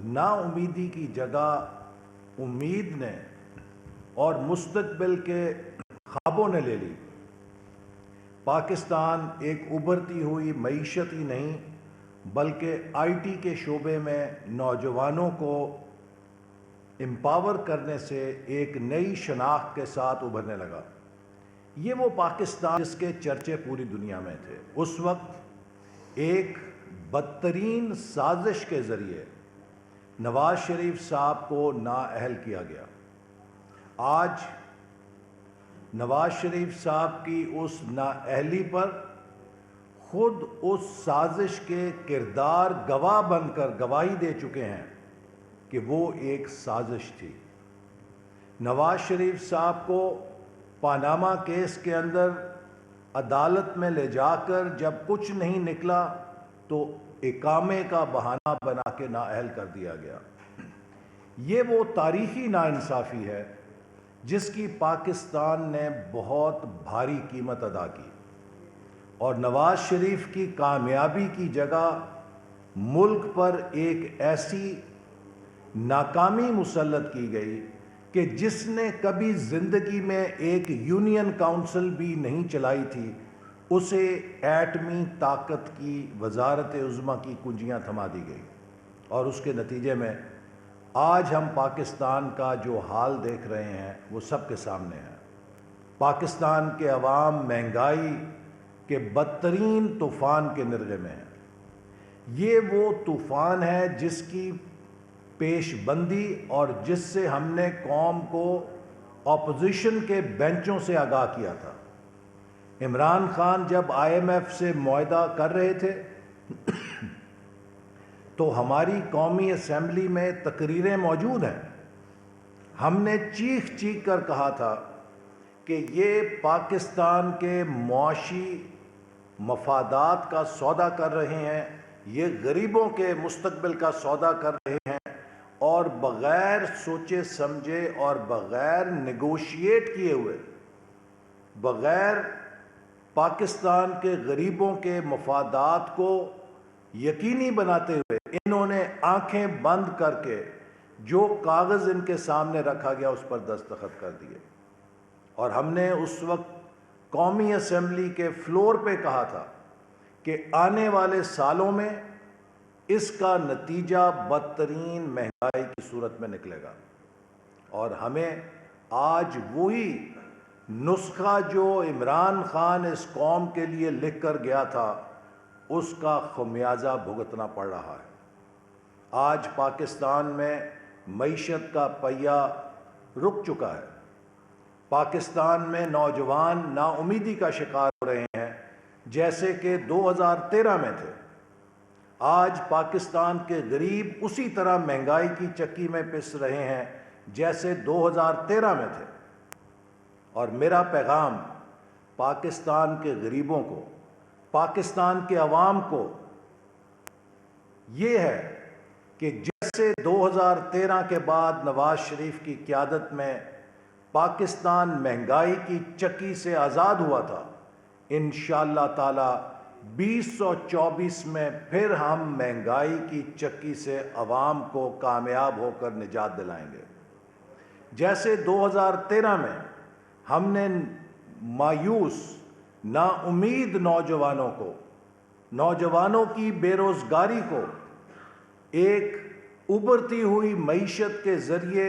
नाउमीदी की जगह उम्मीद ने और मुस्तकबिल के ख्वाबों ने ले ली। पाकिस्तान एक उभरती हुई मईशत ही नहीं बल्कि आईटी के शोबे में नौजवानों को एम्पावर करने से एक नई शनाख्त के साथ उभरने लगा। ये वो पाकिस्तान जिसके चर्चे पूरी दुनिया में थे। उस वक्त एक बदतरीन साजिश के ज़रिए नवाज़ शरीफ साहब को नाअहल किया गया। आज नवाज़ शरीफ साहब की उस नाअहली पर खुद उस साजिश के किरदार गवाह बनकर गवाही दे चुके हैं कि वो एक साजिश थी। नवाज़ शरीफ साहब को पानामा केस के अंदर अदालत में ले जाकर जब कुछ नहीं निकला तो इकामे का बहाना बना के नाअहल कर दिया गया। ये वो तारीख़ी नाइंसाफ़ी है जिसकी पाकिस्तान ने बहुत भारी कीमत अदा की और नवाज़ शरीफ की कामयाबी की जगह मुल्क पर एक ऐसी नाकामी मुसल्लत की गई कि जिसने कभी ज़िंदगी में एक यूनियन काउंसिल भी नहीं चलाई थी, उसे एटमी ताकत की वजारत उज़्मा की कुंजियाँ थमा दी गई और उसके नतीजे में आज हम पाकिस्तान का जो हाल देख रहे हैं वो सबके सामने है। पाकिस्तान के अवाम महंगाई के बदतरीन तूफ़ान के निर्गे में है। ये वो तूफ़ान है जिसकी पेशबंदी और जिससे हमने कौम को ऑपोजिशन के बेंचों से आगाह किया था। इमरान खान जब IMF से मुआहदा कर रहे थे तो हमारी कौमी असम्बली में तकरीरें मौजूद हैं। हमने चीख चीख कर कहा था कि ये पाकिस्तान के मुआशी मफादात का सौदा कर रहे हैं, ये गरीबों के मुस्तकबिल का सौदा कर रहे हैं और बग़ैर सोचे समझे और बग़ैर नेगोशिएट किए हुए, बग़ैर पाकिस्तान के गरीबों के मफादात को यकीनी बनाते हुए इन्होंने आंखें बंद करके जो कागज़ इनके सामने रखा गया उस पर दस्तखत कर दिए। और हमने उस वक्त कौमी असम्बली के फ्लोर पे कहा था कि आने वाले सालों में इसका नतीजा बदतरीन महंगाई की सूरत में निकलेगा और हमें आज वही नुस्खा जो इमरान खान इस कौम के लिए लिख कर गया था उसका खमियाजा भुगतना पड़ रहा है। आज पाकिस्तान में मईशत का पहिया रुक चुका है। पाकिस्तान में नौजवान नाउमीदी का शिकार हो रहे हैं जैसे कि 2013 में थे। आज पाकिस्तान के गरीब उसी तरह महंगाई की चक्की में पिस रहे हैं जैसे 2013 में थे। اور میرا پیغام پاکستان کے غریبوں کو، پاکستان کے عوام کو یہ ہے کہ جیسے 2013 کے بعد نواز شریف کی قیادت میں پاکستان مہنگائی کی چکی سے آزاد ہوا تھا، انشاءاللہ تعالی 2024 میں پھر ہم مہنگائی کی چکی سے عوام کو کامیاب ہو کر نجات دلائیں گے۔ جیسے 2013 میں ہم نے مایوس، نا امید نوجوانوں کی بے روزگاری کو ایک ابھرتی ہوئی معیشت کے ذریعے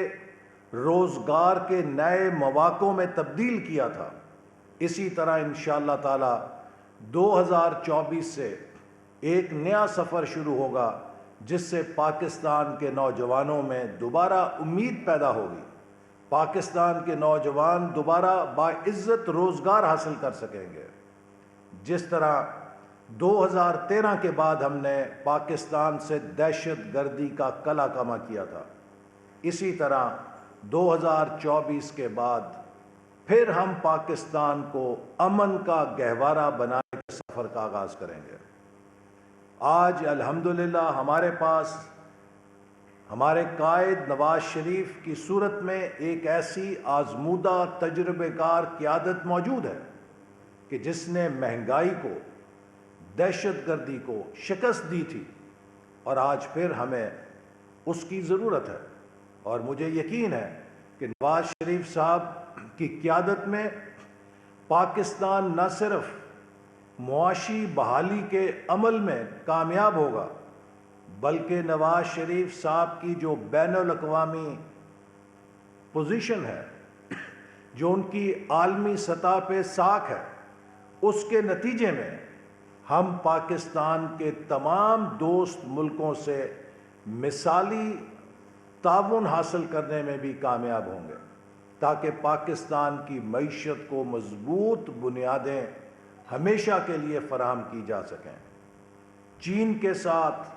روزگار کے نئے مواقع میں تبدیل کیا تھا، اسی طرح انشاءاللہ تعالی 2024 سے ایک نیا سفر شروع ہوگا جس سے پاکستان کے نوجوانوں میں دوبارہ امید پیدا ہوگی، پاکستان کے نوجوان دوبارہ باعزت روزگار حاصل کر سکیں گے۔ جس طرح 2013 کے بعد ہم نے پاکستان سے دہشت گردی کا کلا کما کیا تھا، اسی طرح 2024 کے بعد پھر ہم پاکستان کو امن کا گہوارہ بنانے کے سفر کا آغاز کریں گے۔ آج الحمدللہ ہمارے پاس ہمارے قائد نواز شریف کی صورت میں ایک ایسی آزمودہ تجربہ کار قیادت موجود ہے کہ جس نے مہنگائی کو، دہشت گردی کو شکست دی تھی، اور آج پھر ہمیں اس کی ضرورت ہے۔ اور مجھے یقین ہے کہ نواز شریف صاحب کی قیادت میں پاکستان نہ صرف معاشی بحالی کے عمل میں کامیاب ہوگا، بلکہ نواز شریف صاحب کی جو بین الاقوامی پوزیشن ہے، جو ان کی عالمی سطح پہ ساکھ ہے، اس کے نتیجے میں ہم پاکستان کے تمام دوست ملکوں سے مثالی تعاون حاصل کرنے میں بھی کامیاب ہوں گے، تاکہ پاکستان کی معیشت کو مضبوط بنیادیں ہمیشہ کے لیے فراہم کی جا سکیں۔ چین کے ساتھ،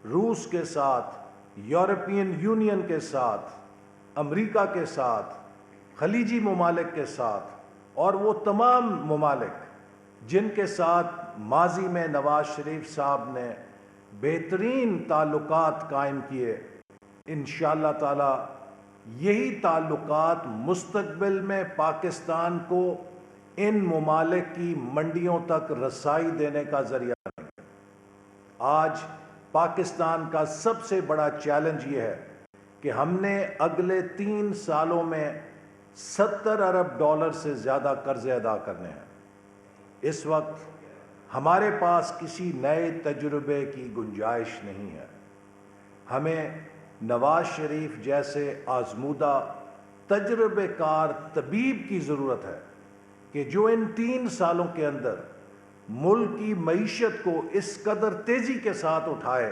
روس کے ساتھ، یورپین یونین کے ساتھ، امریکہ کے ساتھ، خلیجی ممالک کے ساتھ، اور وہ تمام ممالک جن کے ساتھ ماضی میں نواز شریف صاحب نے بہترین تعلقات قائم کیے، انشاءاللہ تعالی یہی تعلقات مستقبل میں پاکستان کو ان ممالک کی منڈیوں تک رسائی دینے کا ذریعہ بنیں گے۔ آج پاکستان کا سب سے بڑا چیلنج یہ ہے کہ ہم نے اگلے 3 سالوں میں $70 ارب سے زیادہ قرضے ادا کرنے ہیں۔ اس وقت ہمارے پاس کسی نئے تجربے کی گنجائش نہیں ہے۔ ہمیں نواز شریف جیسے آزمودہ تجربے کار طبیب کی ضرورت ہے کہ جو ان 3 سالوں کے اندر ملک کی معیشت کو اس قدر تیزی کے ساتھ اٹھائے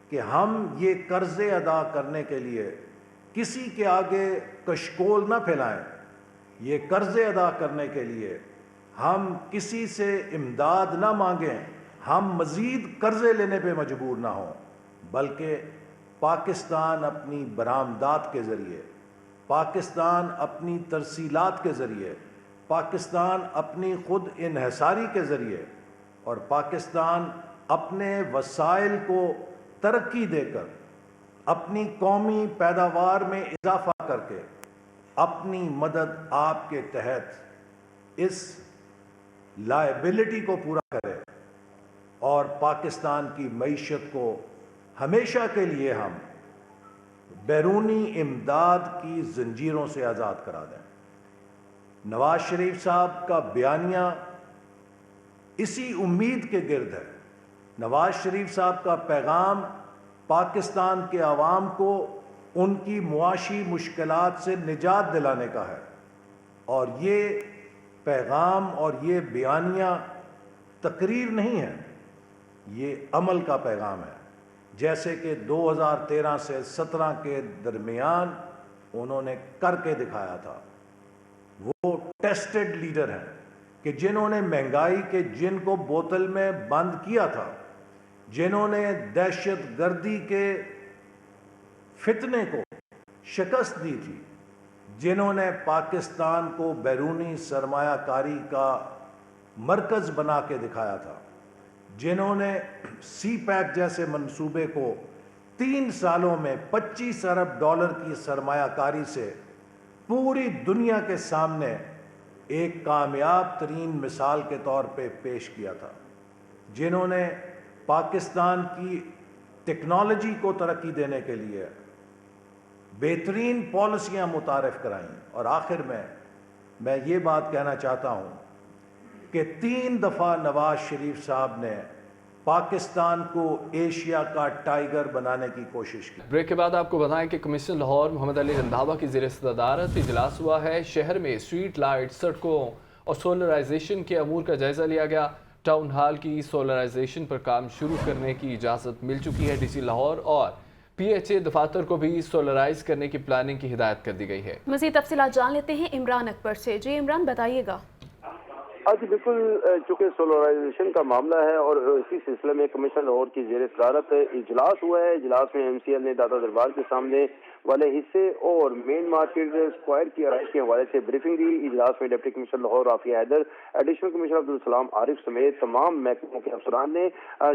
کہ ہم یہ قرضے ادا کرنے کے لیے کسی کے آگے کشکول نہ پھیلائیں، یہ قرضے ادا کرنے کے لیے ہم کسی سے امداد نہ مانگیں، ہم مزید قرضے لینے پہ مجبور نہ ہوں، بلکہ پاکستان اپنی برآمدات کے ذریعے، پاکستان اپنی ترسیلات کے ذریعے، پاکستان اپنی خود انحصاری کے ذریعے، اور پاکستان اپنے وسائل کو ترقی دے کر، اپنی قومی پیداوار میں اضافہ کر کے اپنی مدد آپ کے تحت اس لائبلٹی کو پورا کرے، اور پاکستان کی معیشت کو ہمیشہ کے لیے ہم بیرونی امداد کی زنجیروں سے آزاد کرا دیں۔ نواز شریف صاحب کا بیانیہ اسی امید کے گرد ہے۔ نواز شریف صاحب کا پیغام پاکستان کے عوام کو ان کی معاشی مشکلات سے نجات دلانے کا ہے، اور یہ پیغام اور یہ بیانیہ تقریر نہیں ہے، یہ عمل کا پیغام ہے۔ جیسے کہ 2013 سے 17 کے درمیان انہوں نے کر کے دکھایا تھا۔ وہ ٹیسٹڈ لیڈر ہیں کہ جنہوں نے مہنگائی کے جن کو بوتل میں بند کیا تھا، جنہوں نے دہشت گردی کے فتنے کو شکست دی تھی، जिन्होंने पाकिस्तान को बैरूनी सरमायाकारी का मरकज़ बना के दिखाया था, जिन्होंने सी पैक जैसे मंसूबे को 3 सालों में 25 अरब डॉलर की सरमायाकारी से पूरी दुनिया के सामने एक कामयाब तरीन मिसाल के तौर पे पेश किया था, जिन्होंने पाकिस्तान की टेक्नोलॉजी को तरक्की देने के लिए बेहतरीन पॉलिसियां मुतारिफ कराईं। और आखिर में मैं ये बात कहना चाहता हूँ कि 3 दफ़ा नवाज शरीफ साहब ने पाकिस्तान को एशिया का टाइगर बनाने की कोशिश की। ब्रेक के बाद आपको बताएं कि कमिश्नर लाहौर मोहम्मद अली रंधावा की ज़ेर सदारत इजलास हुआ है। शहर में स्ट्रीट लाइट, सड़कों और सोलराइजेशन के अमूर का जायजा लिया गया। टाउन हाल की सोलराइजेशन पर काम शुरू करने की इजाज़त मिल चुकी है। डीसी लाहौर और PHA दफातर को भी सोलराइज करने की प्लानिंग की हिदायत कर दी गई है। मज़ीद तफसीलात जान लेते हैं इमरान अकबर से। जी इमरान, बताइएगा। आज बिल्कुल चूँकि सोलराइजेशन का मामला है और इसी सिलसिले में कमिश्नर लाहौर की ज़ेर सदारत इजलास हुआ है। इजलास में MCL ने दादा दरबार के सामने वाले हिस्से और मेन मार्केट स्क्वायर की आरइश के हवाले से ब्रीफिंग दी। इजलास में deputy commissioner Lahore Rafia Haider, additional commissioner Abdul Salam Arif समेत तमाम महकमों के अफसरान ने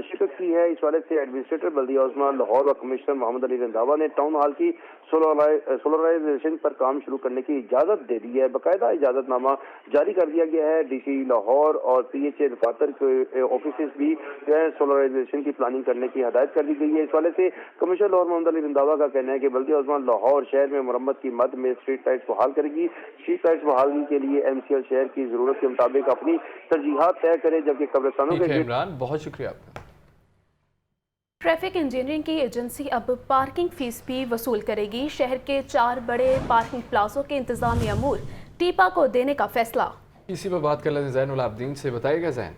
शिरकत की है। इस वाले से एडमिनिस्ट्रेटर बल्दिया उस्मा लाहौर व कमिश्नर मोहम्मद अली रंधावा ने टाउन हाल की सोलराइजेशन पर काम शुरू करने की इजाज़त दे दी है। बाकायदा इजाज़तनामा जारी कर दिया गया है। DC लाहौर और PHA दफातर के ऑफिस भी जो है सोलराइजेशन की प्लानिंग करने की हदायत कर दी गई है। इस वाले से कमिश्नर लाहौर मोहम्मद अली रंधावा का कहना है कि बल्दिया उस्मा लाहौर शहर में मरम्मत की मद में स्ट्रीट लाइट्स बहाल करेगी। स्ट्रीट लाइट्स बहाली के लिए MCL शहर की जरूरत के मुताबिक अपनी तरजीहात तय करे, जबकि कब्रिस्तानों के इमरान, बहुत शुक्रिया आपका। ट्रैफिक इंजीनियरिंग की एजेंसी अब पार्किंग फीस भी वसूल करेगी। शहर के 4 बड़े पार्किंग प्लाजों के इंतजामी अमूर टीपा को देने का फैसला। इसी पर बात कर लेते हैं ज़ैनुल आबदीन से। बताइएगा ज़ैन।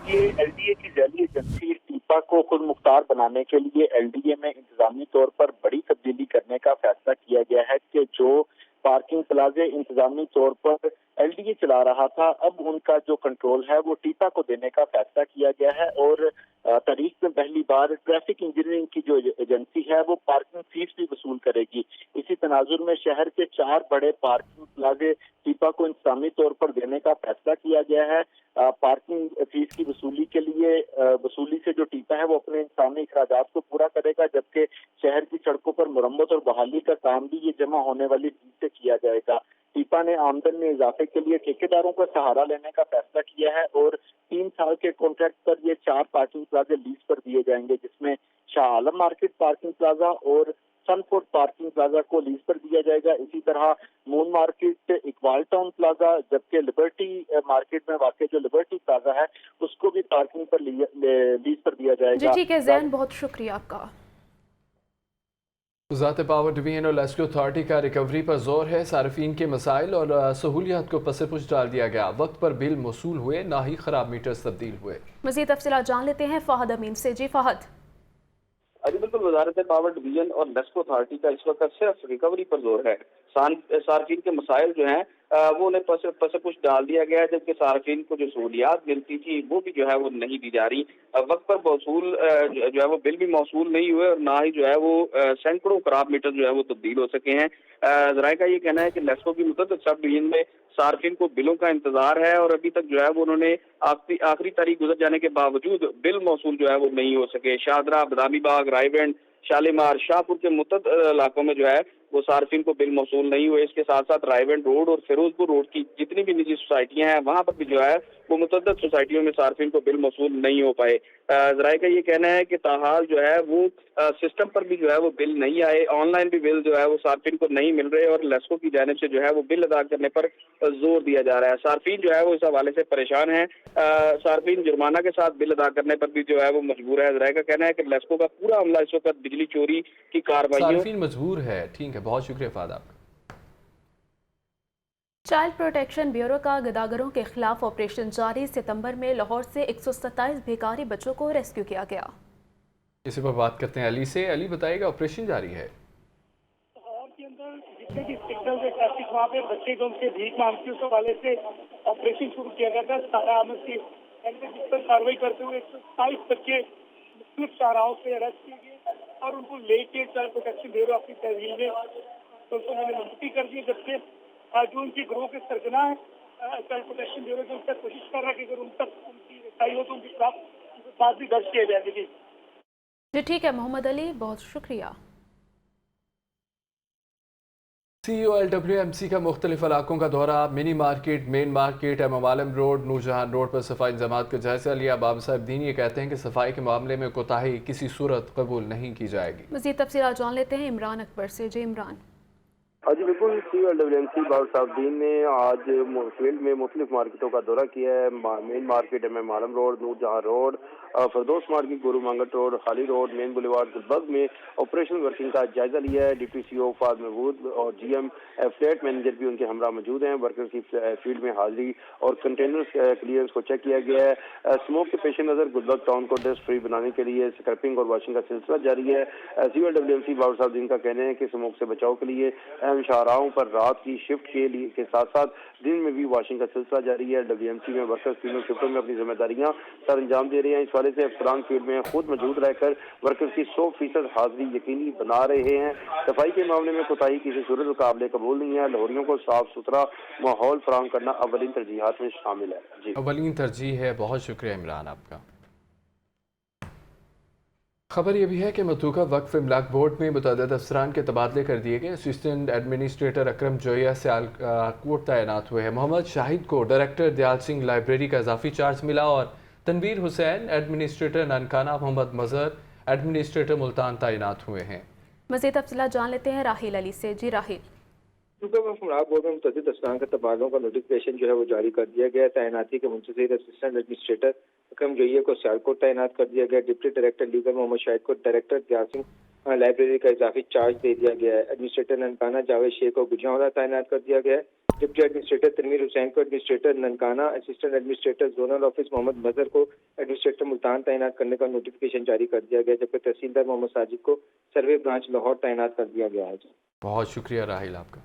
ये LDA की जैली एजेंसी टीपा को खुद मुख्तार बनाने के लिए LDA में इंतजामी तौर पर बड़ी तब्दीली करने का फैसला किया गया है कि जो पार्किंग प्लाजे इंतजामी तौर पर LDA चला रहा था, अब उनका जो कंट्रोल है वो टीपा को देने का फैसला किया गया है। और तारीख में पहली बार ट्रैफिक इंजीनियरिंग की जो एजेंसी है वो पार्किंग फीस भी वसूल करेगी। इसी तनाजुर में शहर के 4 बड़े पार्किंग प्लाजे टीपा को इंतजामी तौर पर देने का फैसला किया गया है। पार्किंग फीस की वसूली के लिए वसूली से जो टीपा है वो अपने इंसानी अखराजात को पूरा करेगा, जबकि शहर की सड़कों पर मुरम्मत और बहाली का काम भी ये जमा होने वाली फीस से किया जाएगा। टीपा ने आमदन में इजाफे के लिए ठेकेदारों का सहारा लेने का फैसला किया है और 3 साल के कॉन्ट्रैक्ट पर ये 4 पार्किंग प्लाजे लीज पर दिए जाएंगे, जिसमें Shah Alam market parking plaza और सनफोर्ड पार्किंग प्लाजा को लीज पर दिया जाएगा। इसी तरह moon market, Iqbal town plaza, जबकि लिबर्टी मार्केट में वाक़ जो लिबर्टी प्लाजा है उसको भी पार्किंग पर लीज पर दिया जाएगा। जी ठीक है ज़ैन, बहुत शुक्रिया आपका। वज़ारत पावर डिवीजन और रेस्क्यू अथॉरिटी का रिकवरी पर जोर है। सार्फिन के मसाइल और सहूलियात को पसे-पुश डाल दिया गया। वक्त पर बिल मौसूल हुए, ना ही खराब मीटर्स तब्दील हुए। मज़ीद तफसीलात जान लेते हैं फ़हद अमीन से। जी फ़हद। जी बिल्कुल, वज़ारत पावर डिवीजन और रेस्क्यू अथॉरिटी का इस वक्त सिर्फ रिकवरी पर जोर है। सार्फिन के मसाइल जो हैं वो उन्हें पसे-पुश डाल दिया गया है, जबकि सार्फिन को जो सहूलियात मिलती थी वो भी जो है वो नहीं दी जा रही। वक्त पर मौसूल जो है वो बिल भी मौसूल नहीं हुए और ना ही जो है वो सैकड़ों खराब मीटर जो है वो तब्दील हो सके हैं। ज़राए का ये कहना है कि लेस्को की मुतअद्दिद सब डिवीजन में सार्फिन को बिलों का इंतजार है और अभी तक जो है वो उन्होंने आखिरी तारीख गुजर जाने के बावजूद बिल मौसूल जो है वो नहीं हो सके। शाहदरा, बदामी बाग, रायवेंड, शालीमार, शाहपुर के मुतअद्दिद इलाकों में जो है वो सार्फिन को बिल मौसूल नहीं हुए। इसके साथ साथ रायवेंड रोड और फिरोजपुर रोड की जितनी भी निजी सोसाइटियां हैं वहां पर भी जो है वो मुतअद्दिद सोसाइटियों में सार्फिन को बिल मौसूल नहीं हो पाए। ज़राए का ये कहना है कि ताहाल जो है वो सिस्टम पर भी जो है वो बिल नहीं आए, ऑनलाइन भी बिल जो है वो सार्फिन को नहीं मिल रहे और लेस्को की जानिब से जो है वो बिल अदा करने पर जोर दिया जा रहा है। सार्फिन जो है वो इस हवाले से परेशान है। सार्फिन जुर्माना के साथ बिल अदा करने पर भी जो है वो मजबूर है। ज़राए का कहना है कि लेस्को का पूरा अमला इस वक्त बिजली चोरी की कार्रवाई मजबूर है। ठीक है, बहुत शुक्रिया फाद आपका। चाइल्ड प्रोटेक्शन ब्यूरो का गदागरों के खिलाफ ऑपरेशन जारी। सितंबर में लाहौर से 127 भिखारी बच्चों को रेस्क्यू किया गया। इसी पर बात करते हैं अली से। अली बताएगा, ऑपरेशन जारी है। लाहौर के अंदर जितने भी सिग्नल से ट्रैफिक वहाँ पे बच्चे जो उनसे भीख मांगते उस हवाले से ऑपरेशन शुरू किया गया था। सारा आमद की जिस पर कार्रवाई करते हुए 127 बच्चे मुख्तलिफ शाहराहों से अरेस्ट किए गए और उनको लेके चाइल्ड प्रोटेक्शन ब्यूरो अपनी तहवील में तो उन्होंने मुंतफी कर दी, जबकि जो उनकी ग्रोह के सरगना है चाइल्ड प्रोटेक्शन ब्यूरो जो उनसे कोशिश कर रहा है कि अगर उन तक उनकी रसाई हो तो उनके खिलाफ बात भी दर्ज किया जाएगी। जी ठीक है मोहम्मद अली, बहुत शुक्रिया। CEO LWMC का मुख्तलिफ इलाकों का दौरा, मिनी मार्केट, मेन मार्केट, इमाम आलम रोड, नूरजहान रोड पर सफाई इंतजामात का जायजा लिया। बाबा साहब दीन ये कहते हैं कि सफाई के मामले में कोताही किसी सूरत कबूल नहीं की जाएगी। मज़ीद तफसीलात जान लेते हैं इमरान अकबर से। जी इमरान। जी बिल्कुल, CEO LWMC बाबा साहब दीन ने आज फील्ड में मुख्तलिफ मार्केटों का दौरा किया है। मेन मार्केट इमाम आलम रोड, नूरजहां रोड, फरदोस मार्केट, गुरु मंगट रोड, खाली रोड, मेन बुलेवार्ड गुलबर्ग में ऑपरेशनल वर्किंग का जायजा लिया है। डिप्टी CEO फाद महमूद और GM फ्लैट मैनेजर भी उनके हमरा मौजूद हैं। वर्कर्स की फील्ड में हाजिरी और कंटेनर्स क्लियरेंस को चेक किया गया है। स्मोक के पेश नज़र गुलबर्ग टाउन को डस्ट फ्री बनाने के लिए स्क्रैपिंग और वॉशिंग का सिलसिला जारी है। CEO LWMC बाबा साहब दीन का कहना है कि स्मोक से बचाव के लिए शाहराहों पर रात की शिफ्ट के साथ साथ दिन में भी वॉशिंग का सिलसिला जारी है। LWMC में वर्कर्स तीनों शिफ्टों में अपनी जिम्मेदारियां सर अंजाम दे रहे हैं। इस वाले से अफसरान फील्ड में खुद मौजूद रहकर वर्कर्स की 100% हाजिरी यकीनी बना रहे हैं। सफाई के मामले में कोताही किसी सूरत काबिल कबूल नहीं है। लाहौरियों को साफ सुथरा माहौल फराहम करना अवलीन तरजीहात में शामिल है। जी अवलीन तरजीह है। बहुत शुक्रिया इमरान आपका। खबर यह भी है कि मतूका वक्फ इमलाक बोर्ड में मुतअद्दिद अफसरान के तबादले कर दिए गए। असिस्टेंट एडमिनिस्ट्रेटर अकरम जोया सियालकोट तैनात हुए हैं। मोहम्मद शाहिद को डायरेक्टर दयाल सिंह लाइब्रेरी का इजाफी चार्ज मिला और तनवीर हुसैन एडमिनिस्ट्रेटर ननकाना, मोहम्मद मजहर एडमिनिस्ट्रेटर मुल्तान तैनात हुए हैं। मज़ीद तफसीलात जान लेते हैं राहिल अली से। जी राहिल। बोर्ड में मुतअद्दिद अफसरान का तबादलों का नोटिफिकेशन जो है वो जारी कर दिया गया। तैनाती के मुंतज़िर असिस्टेंट एडमिनिस्ट्रेटर अकरम जोइया को सियालकोट तैनात कर दिया गया। Deputy director legal Mohammad Shahid को डायरेक्टर दयाल सिंह लाइब्रेरी का इजाफी चार्ज दे दिया गया है। एडमिनिस्ट्रेटर ननकाना जावेद शेख को गुजरावाला तैनात कर दिया गया है। डिप्टी एडमिनिस्ट्रेटर तनवीर हुसैन को administrator Nankana, assistant administrator zonal office Mohammad Mazhar को एडमिनिस्ट्रेटर मुल्तान तैनात करने का नोटिफिकेशन जारी कर दिया गया, जबकि तहसीलदार मोहम्मद साजिद को सर्वे ब्रांच लाहौर तैनात कर दिया गया है। बहुत शुक्रिया राहिल आपका।